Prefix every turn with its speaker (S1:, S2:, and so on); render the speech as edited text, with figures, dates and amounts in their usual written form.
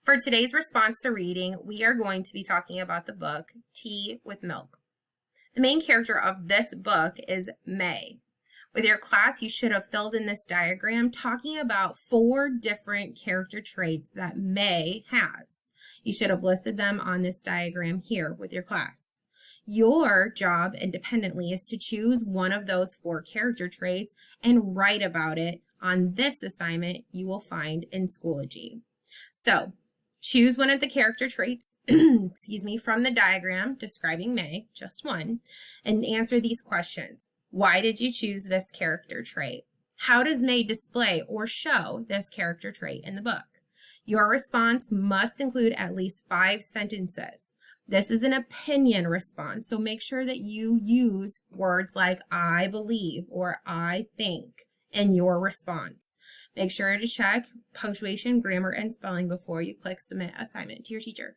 S1: For today's response to reading, we are going to be talking about the book Tea with Milk. The main character of this book is May. With your class, you should have filled in this diagram talking about 4 different character traits that May has. You should have listed them on this diagram here with your class. Your job independently is to choose one of those 4 character traits and write about it on this assignment you will find in Schoology. So, choose one of the character traits, from the diagram describing May, just one, and answer these questions. Why did you choose this character trait? How does May display or show this character trait in the book? Your response must include at least 5 sentences. This is an opinion response, so make sure that you use words like I believe or I think in your response. Make sure to check punctuation, grammar, and spelling before you click Submit Assignment to your teacher.